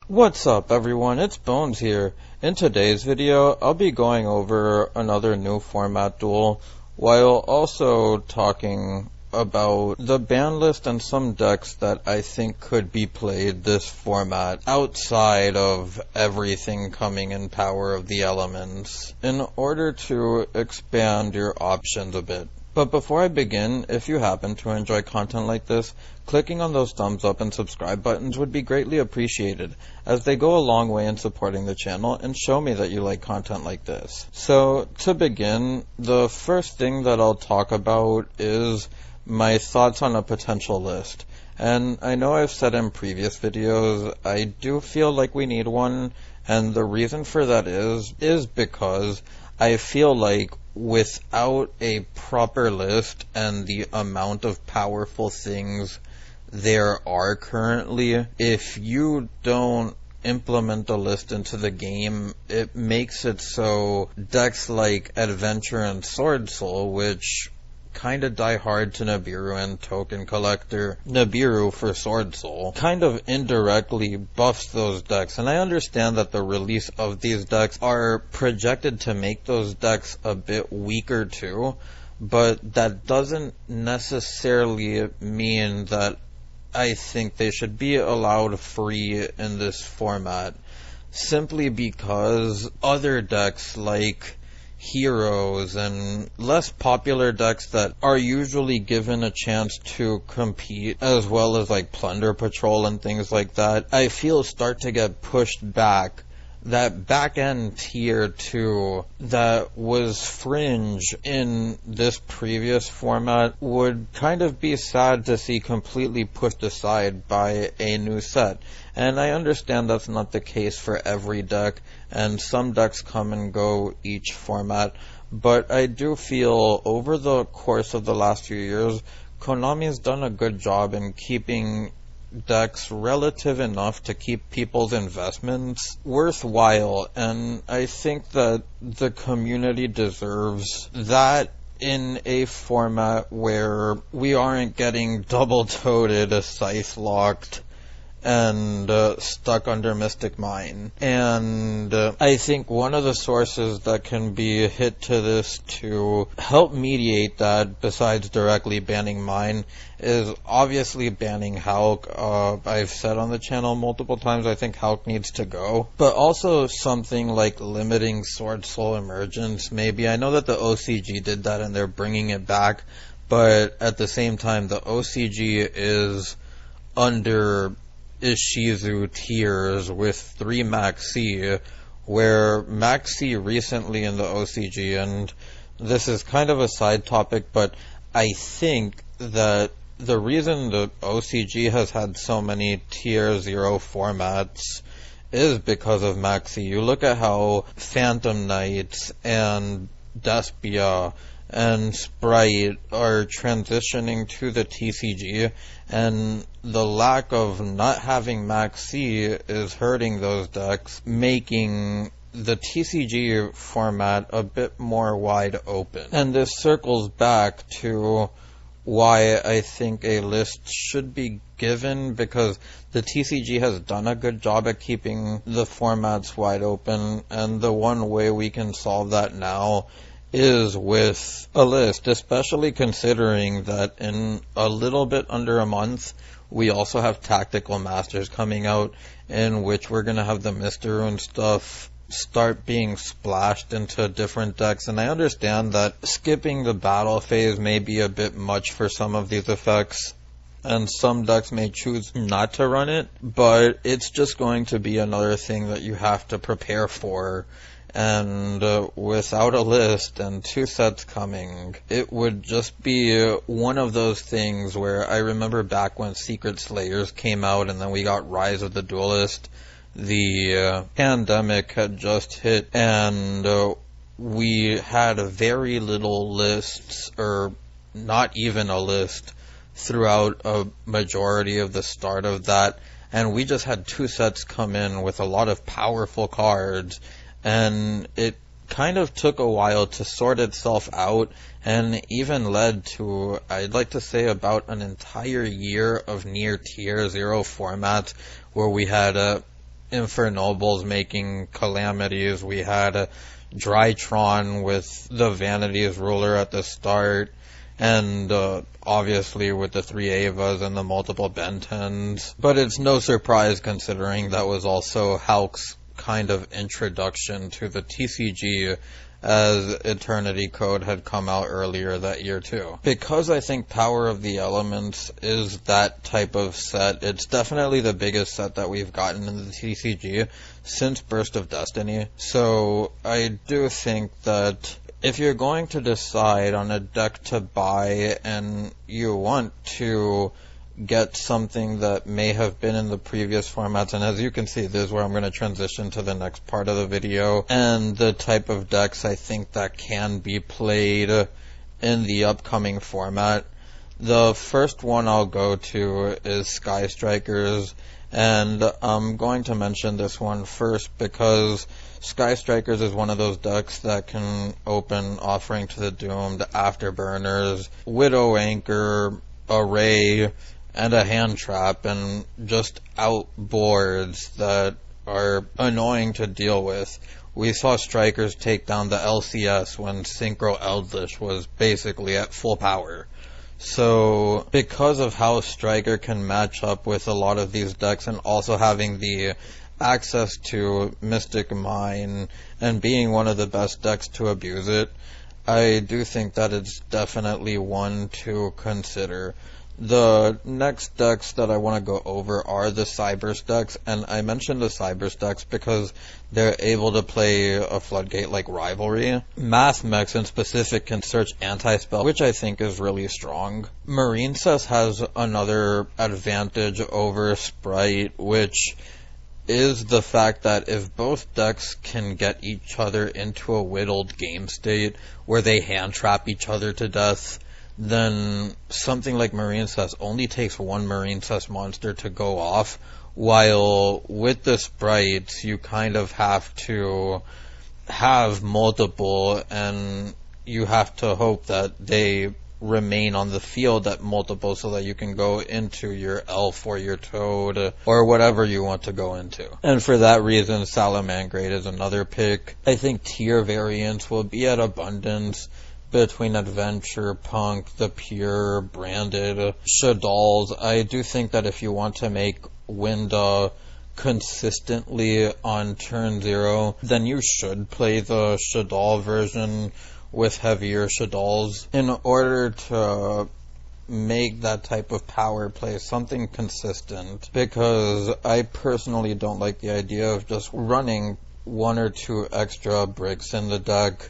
What's up everyone, it's Bones here. In today's video, I'll be going over another new format duel, while also talking about the ban list and some decks that I think could be played this format outside of everything coming in Power of the Elements, in order to expand your options a bit. But before I begin, if you happen to enjoy content like this, clicking on those thumbs up and subscribe buttons would be greatly appreciated, as they go a long way in supporting the channel and show me that you like content like this. So, to begin, the first thing that I'll talk about is my thoughts on a potential list. And I know I've said in previous videos, I do feel like we need one, and the reason for that is because I feel like without a proper list and the amount of powerful things there are currently, if you don't implement a list into the game, it makes it so decks like Adventure and Sword Soul, which kinda die hard to Nibiru and Token Collector, Nibiru for Sword Soul, kind of indirectly buffs those decks. And I understand that the release of these decks are projected to make those decks a bit weaker too, but that doesn't necessarily mean that I think they should be allowed free in this format, simply because other decks like Heroes and less popular decks that are usually given a chance to compete, as well as like Plunder Patrol and things like that, I feel start to get pushed back. That back end tier 2 that was fringe in this previous format would kind of be sad to see completely pushed aside by a new set. And I understand that's not the case for every deck, and some decks come and go each format, but I do feel over the course of the last few years, Konami's done a good job in keeping decks relative enough to keep people's investments worthwhile, and I think that the community deserves that in a format where we aren't getting double-toted, scythe-locked, and stuck under Mystic Mine. And I think one of the sources that can be hit to this to help mediate that, besides directly banning Mine, is obviously banning Hulk. I've said on the channel multiple times I think Hulk needs to go. But also something like limiting Sword Soul Emergence, maybe. I know that the OCG did that and they're bringing it back, but at the same time the OCG is under Ishizu tiers with 3 Max C, where Max C recently in the OCG, and this is kind of a side topic, but I think that the reason the OCG has had so many tier 0 formats is because of Max C. You look at how Phantom Knights and Despia and Sprite are transitioning to the TCG, and the lack of not having Max C is hurting those decks, making the TCG format a bit more wide open. And this circles back to why I think a list should be given, because the TCG has done a good job at keeping the formats wide open, and the one way we can solve that now is with a list, especially considering that in a little bit under a month we also have Tactical Masters coming out, in which we're going to have the Mr. Rune stuff start being splashed into different decks. And I understand that skipping the battle phase may be a bit much for some of these effects, and some decks may choose not to run it, but it's just going to be another thing that you have to prepare for. And without a list and 2 sets coming, it would just be one of those things where I remember back when Secret Slayers came out and then we got Rise of the Duelist, the pandemic had just hit, and we had very little lists, or not even a list, throughout a majority of the start of that, and we just had 2 sets come in with a lot of powerful cards, and it kind of took a while to sort itself out, and even led to, I'd like to say, about an entire year of near tier 0 formats where we had Infernobles making Calamities. We had Drytron with the Vanities ruler at the start, and obviously with the 3 Avas and the multiple Ben 10s. But it's no surprise considering that was also Hulk's kind of introduction to the TCG, as Eternity Code had come out earlier that year too. Because I think Power of the Elements is that type of set, it's definitely the biggest set that we've gotten in the TCG since Burst of Destiny. So I do think that if you're going to decide on a deck to buy and you want to get something that may have been in the previous formats, and as you can see, this is where I'm going to transition to the next part of the video, and the type of decks I think that can be played in the upcoming format. The first one I'll go to is Sky Strikers, and I'm going to mention this one first because Sky Strikers is one of those decks that can open Offering to the Doomed, Afterburners, Widow Anchor, Array, and a hand trap, and just outboards that are annoying to deal with. We saw Strikers take down the LCS when Synchro Eldritch was basically at full power. So, because of how Striker can match up with a lot of these decks, and also having the access to Mystic Mine, and being one of the best decks to abuse it, I do think that it's definitely one to consider. The next decks that I want to go over are the Cybers decks, and I mentioned the Cybers decks because they're able to play a floodgate like Rivalry. Mathmech in specific can search Anti-Spell, which I think is really strong. Marincess has another advantage over Sprite, which is the fact that if both decks can get each other into a whittled game state where they hand trap each other to death, then something like Marincess only takes one Marincess monster to go off, while with the Sprites you kind of have to have multiple, and you have to hope that they remain on the field at multiple so that you can go into your Elf or your Toad or whatever you want to go into. And for that reason, Salamangreat is another pick. I think tier variants will be at abundance between Adventure, Punk, the Pure, Branded, Shaddoll's. I do think that if you want to make Winda consistently on turn 0, then you should play the Shaddall version with heavier Shaddolls in order to make that type of power play something consistent, because I personally don't like the idea of just running 1 or 2 extra bricks in the deck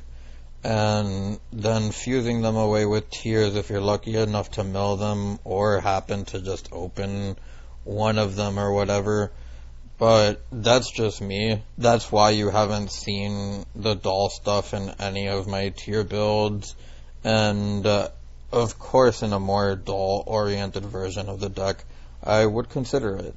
and then fusing them away with tiers if you're lucky enough to mill them or happen to just open one of them or whatever. But that's just me. That's why you haven't seen the doll stuff in any of my tier builds. And of course in a more doll-oriented version of the deck, I would consider it.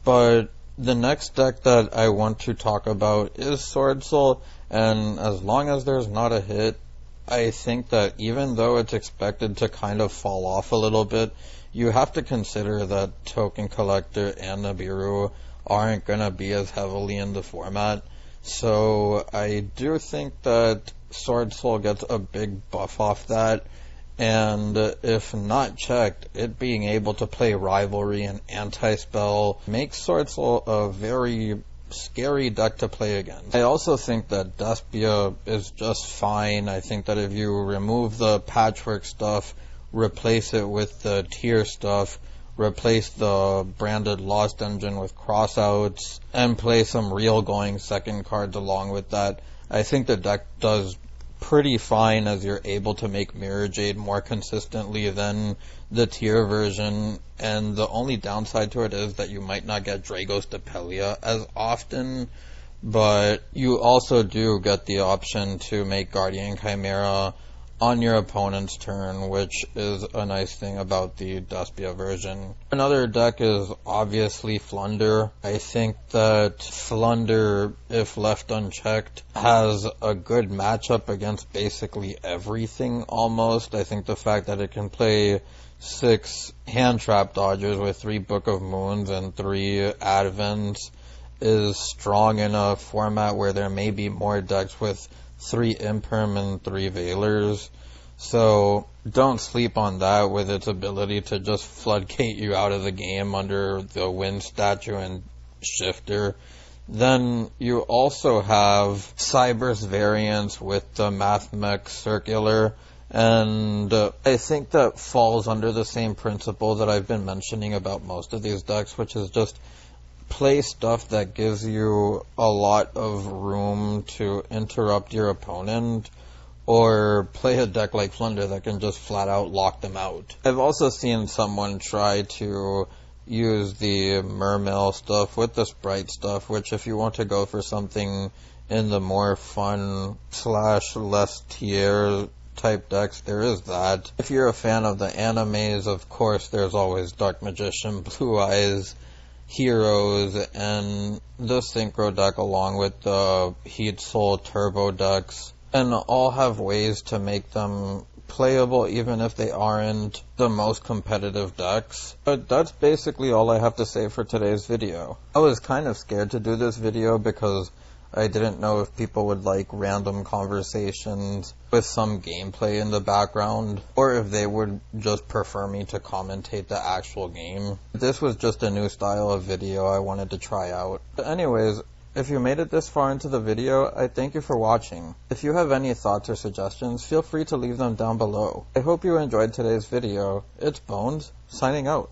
But the next deck that I want to talk about is Sword Soul, and as long as there's not a hit, I think that even though it's expected to kind of fall off a little bit, you have to consider that Token Collector and Nibiru aren't going to be as heavily in the format. So I do think that Sword Soul gets a big buff off that, and if not checked, it being able to play Rivalry and Anti-Spell makes Sword Soul a very scary deck to play against. I also think that Despia is just fine. I think that if you remove the patchwork stuff, replace it with the tier stuff, replace the branded Lost Engine with crossouts, and play some real going second cards along with that, I think the deck does pretty fine, as you're able to make Mirror Jade more consistently than the tier version, and the only downside to it is that you might not get Dragos Depelia as often, but you also do get the option to make Guardian Chimera on your opponent's turn, which is a nice thing about the Despia version. Another deck is obviously Flunder. I think that Flunder, if left unchecked, has a good matchup against basically everything almost. I think the fact that it can play 6 hand trap dodgers with 3 Book of Moons and 3 Advents, is strong in a format where there may be more decks with 3 Imperm and 3 Veilers. So don't sleep on that with its ability to just floodgate you out of the game under the Wind Statue and Shifter. Then you also have Cyber's variants with the Mathmech Circular, and I think that falls under the same principle that I've been mentioning about most of these decks, which is just play stuff that gives you a lot of room to interrupt your opponent, or play a deck like Plunder that can just flat out lock them out. I've also seen someone try to use the Mermail stuff with the Sprite stuff, which if you want to go for something in the more fun / less tier type decks, there is that. If you're a fan of the animes, of course there's always Dark Magician, Blue Eyes, Heroes, and the Synchro deck along with the Heat Soul Turbo decks, and all have ways to make them playable even if they aren't the most competitive decks. But that's basically all I have to say for today's video. I was kind of scared to do this video because I didn't know if people would like random conversations with some gameplay in the background, or if they would just prefer me to commentate the actual game. This was just a new style of video I wanted to try out. But anyways, if you made it this far into the video, I thank you for watching. If you have any thoughts or suggestions, feel free to leave them down below. I hope you enjoyed today's video. It's Bones, signing out.